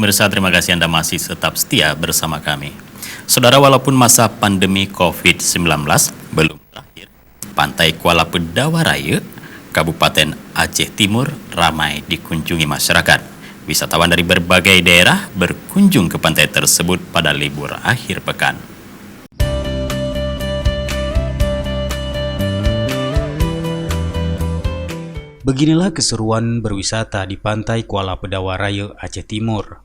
pemirsa, terima kasih Anda masih tetap setia bersama kami. Saudara, walaupun masa pandemi COVID-19 belum berakhir, Pantai Kuala Pedawa Raya, Kabupaten Aceh Timur ramai dikunjungi masyarakat. Wisatawan dari berbagai daerah berkunjung ke pantai tersebut pada libur akhir pekan. Beginilah keseruan berwisata di Pantai Kuala Pedawa Raya, Aceh Timur.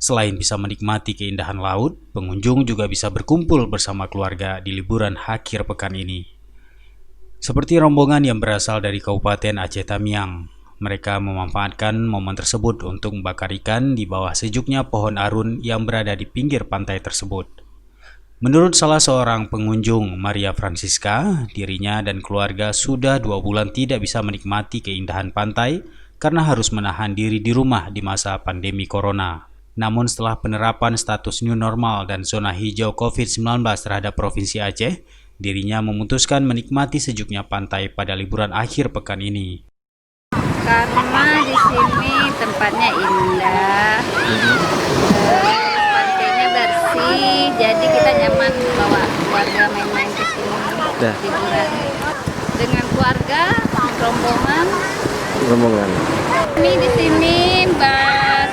Selain bisa menikmati keindahan laut, pengunjung juga bisa berkumpul bersama keluarga di liburan akhir pekan ini. Seperti rombongan yang berasal dari Kabupaten Aceh Tamiang, mereka memanfaatkan momen tersebut untuk membakar ikan di bawah sejuknya pohon arun yang berada di pinggir pantai tersebut. Menurut salah seorang pengunjung, Maria Francisca, dirinya dan keluarga sudah 2 bulan tidak bisa menikmati keindahan pantai karena harus menahan diri di rumah di masa pandemi corona. Namun setelah penerapan status new normal dan zona hijau COVID-19 terhadap Provinsi Aceh, dirinya memutuskan menikmati sejuknya pantai pada liburan akhir pekan ini. Karena di sini tempatnya indah, pantainya bersih, jadi kita nyaman bawa keluarga main-main ke sini liburan. Dengan keluarga, rombongan. Kami di sini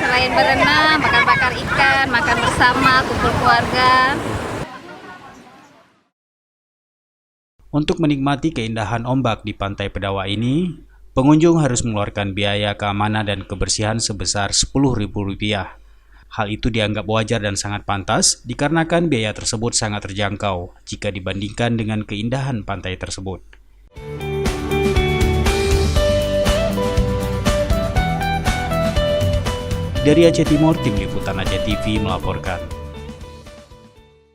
selain berenang, bakar-bakar ikan, makan bersama, kumpul keluarga. Untuk menikmati keindahan ombak di Pantai Pedawa ini, pengunjung harus mengeluarkan biaya keamanan dan kebersihan sebesar Rp10.000. Hal itu dianggap wajar dan sangat pantas dikarenakan biaya tersebut sangat terjangkau jika dibandingkan dengan keindahan pantai tersebut. Dari Aceh Timur, Tim Liputan Aceh TV melaporkan.